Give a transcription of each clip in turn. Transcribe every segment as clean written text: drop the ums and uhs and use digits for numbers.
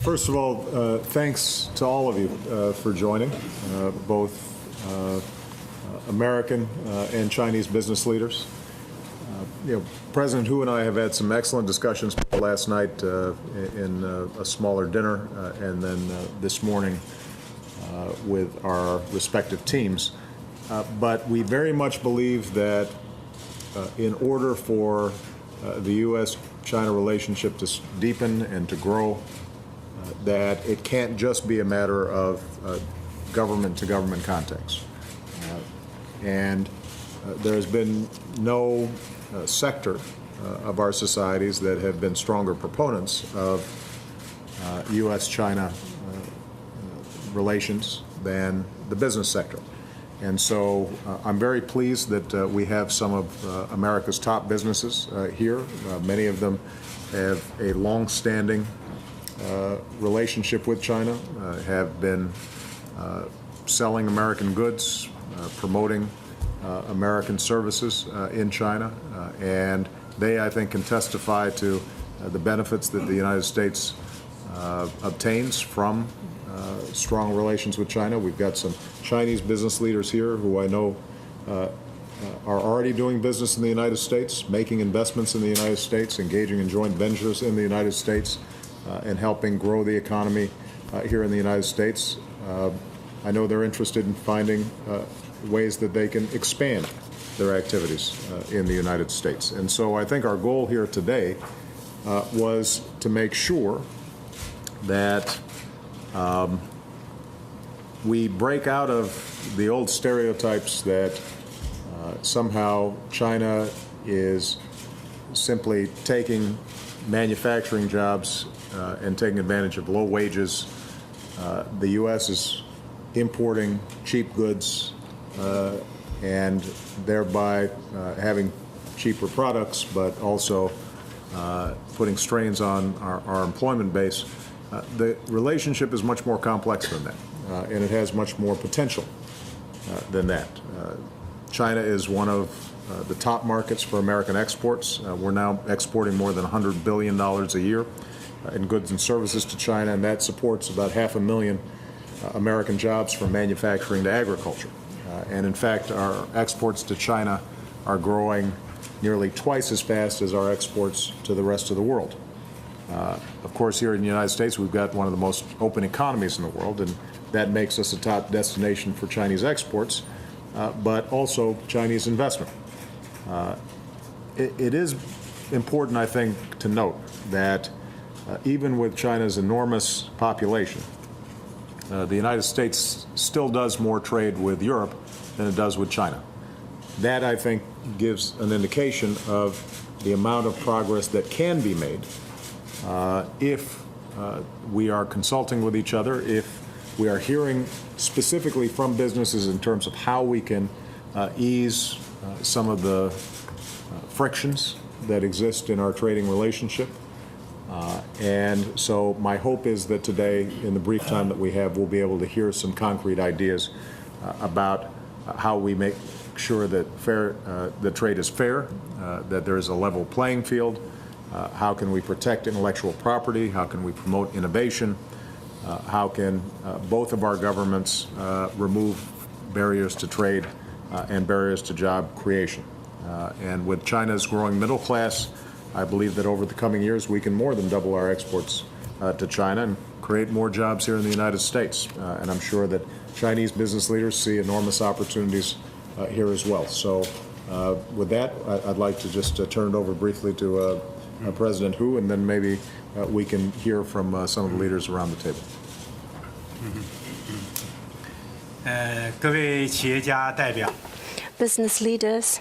First of all, thanks to all of you for joining, both American and Chinese business leaders. President Hu and I have had some excellent discussions last night in a smaller dinner and then this morning with our respective teams. But we very much believe that in order for the U.S.-China relationship to deepen and to grow, that it can't just be a matter of government-to-government contacts. And there has been no sector of our societies that have been stronger proponents of U.S.-China relations than the business sector. And so I'm very pleased that we have some of America's top businesses here. Many of them have a long-standing relationship with China, have been selling American goods, promoting American services in China, and they, I think, can testify to the benefits that the United States obtains from strong relations with China. We've got some Chinese business leaders here who I know are already doing business in the United States, making investments in the United States, engaging in joint ventures in the United States, and helping grow the economy here in the United States. I know they're interested in finding ways that they can expand their activities in the United States. And so I think our goal here today was to make sure that we break out of the old stereotypes that somehow China is simply taking manufacturing jobs and taking advantage of low wages. The U.S. is importing cheap goods and thereby having cheaper products, but also putting strains on our employment base. The relationship is much more complex than that, and it has much more potential than that. China is one of the top markets for American exports. We're now exporting more than $100 billion a year in goods and services to China, and that supports about 500,000 American jobs from manufacturing to agriculture. And in fact, our exports to China are growing nearly twice as fast as our exports to the rest of the world. Of course, here in the United States, we've got one of the most open economies in the world, and that makes us a top destination for Chinese exports, but also Chinese investment. It is important, I think, to note that even with China's enormous population, the United States still does more trade with Europe than it does with China. That, I think, gives an indication of the amount of progress that can be made if we are consulting with each other, if we are hearing specifically from businesses in terms of how we can ease some of the frictions that exist in our trading relationship. And so my hope is that today, in the brief time that we have, we'll be able to hear some concrete ideas about how we make sure that the trade is fair, that there is a level playing field, how can we protect intellectual property, how can we promote innovation, how can both of our governments remove barriers to trade and barriers to job creation. And with China's growing middle class, I believe that over the coming years we can more than double our exports to China and create more jobs here in the United States. And I'm sure that Chinese business leaders see enormous opportunities here as well. So with that, I'd like to just turn it over briefly to President Hu, and then maybe we can hear from some of the leaders around the table. 各位企业家代表 Business leaders,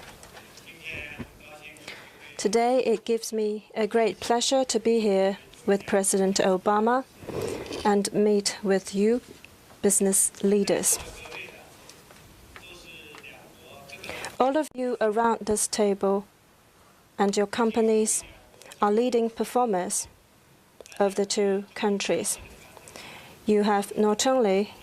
today it gives me a great pleasure to be here with President Obama and meet with you, business leaders. All of you around this table and your companies are leading performers of the two countries. You have not only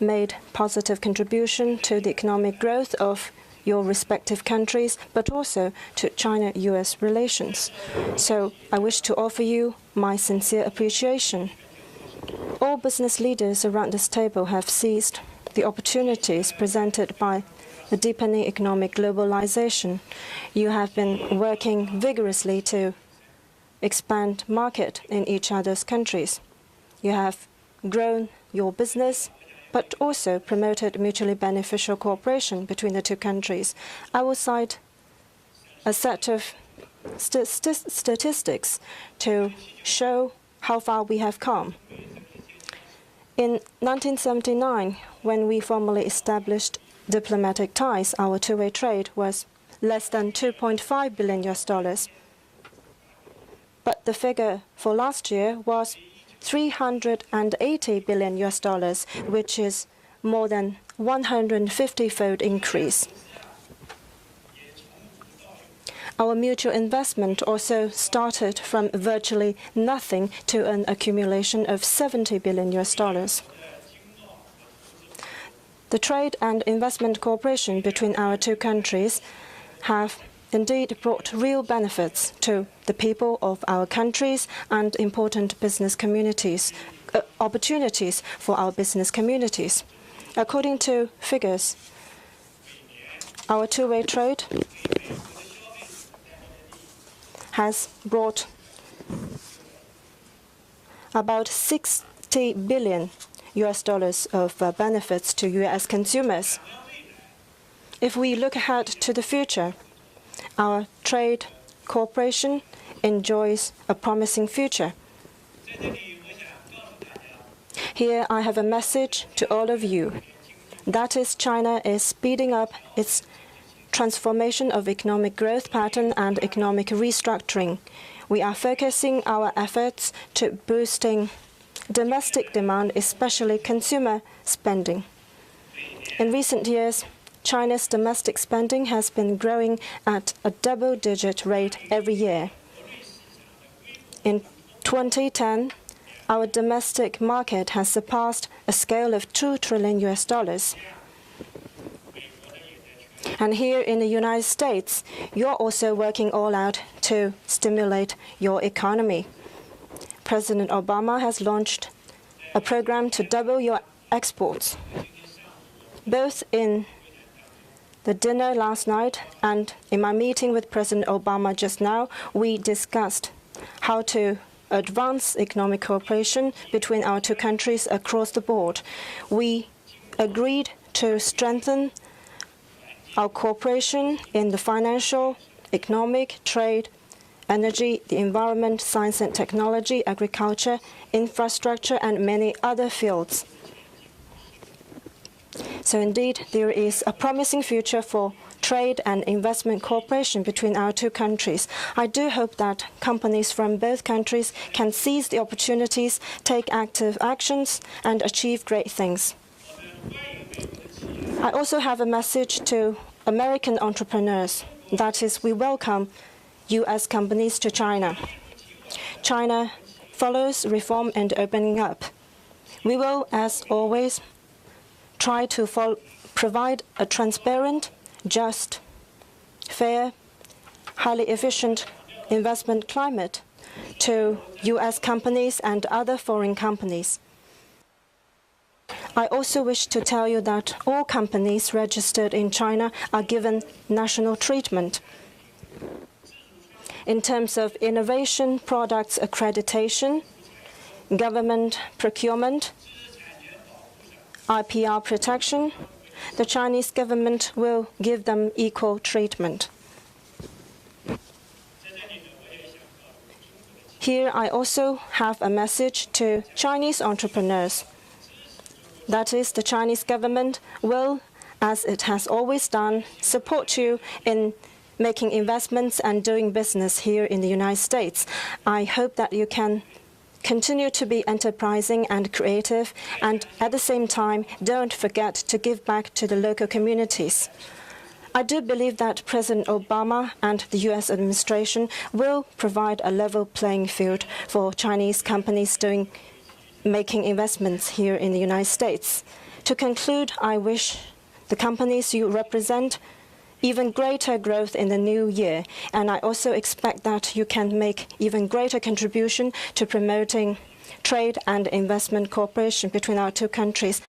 made positive contribution to the economic growth of your respective countries, but also to China-US relations. So I wish to offer you my sincere appreciation All business leaders around this table have seized the opportunities presented by the deepening economic globalization. You have been working vigorously to expand market in each other's countries. You have grown your business, but also promoted mutually beneficial cooperation between the two countries. I will cite a set of statistics to show how far we have come. In 1979, when we formally established diplomatic ties, our two-way trade was less than $2.5 billion. But the figure for last year was $380 billion, which is more than 150-fold increase. Our mutual investment also started from virtually nothing to an accumulation of $70 billion. The trade and investment cooperation between our two countries have indeed brought real benefits to the people of our countries and important business communities, opportunities for our business communities. According to figures, our two-way trade has brought about $60 billion of benefits to U.S. consumers. If we look ahead to the future, our trade cooperation enjoys a promising future. Here I have a message to all of you. That is, China is speeding up its transformation of economic growth pattern and economic restructuring. We are focusing our efforts to boosting domestic demand, especially consumer spending. In recent years, China's domestic spending has been growing at a double-digit rate every year. In 2010, our domestic market has surpassed a scale of $2 trillion. And here in the United States, you're also working all out to stimulate your economy. President Obama has launched a program to double your exports. Both in the dinner last night and in my meeting with President Obama just now, we discussed how to advance economic cooperation between our two countries across the board. We agreed to strengthen our cooperation in the financial, economic, trade, energy, the environment, science and technology, agriculture, infrastructure, and many other fields. So indeed, there is a promising future for trade and investment cooperation between our two countries. I do hope that companies from both countries can seize the opportunities, take active actions, and achieve great things. I also have a message to American entrepreneurs. That is, we welcome U.S. companies to China. China follows reform and opening up. We will, as always, try to provide a transparent, just, fair, highly efficient investment climate to U.S. companies and other foreign companies. I also wish to tell you that all companies registered in China are given national treatment. In terms of innovation, products accreditation, government procurement, IPR protection, the Chinese government will give them equal treatment. Here I also have a message to Chinese entrepreneurs. That is, the Chinese government will, as it has always done, support you in making investments and doing business here in the United States. I hope that you can continue to be enterprising and creative, and at the same time, don't forget to give back to the local communities. I do believe that President Obama and the U.S. administration will provide a level playing field for Chinese companies making investments here in the United States. To conclude, I wish the companies you represent even greater growth in the new year, and I also expect that you can make even greater contribution to promoting trade and investment cooperation between our two countries.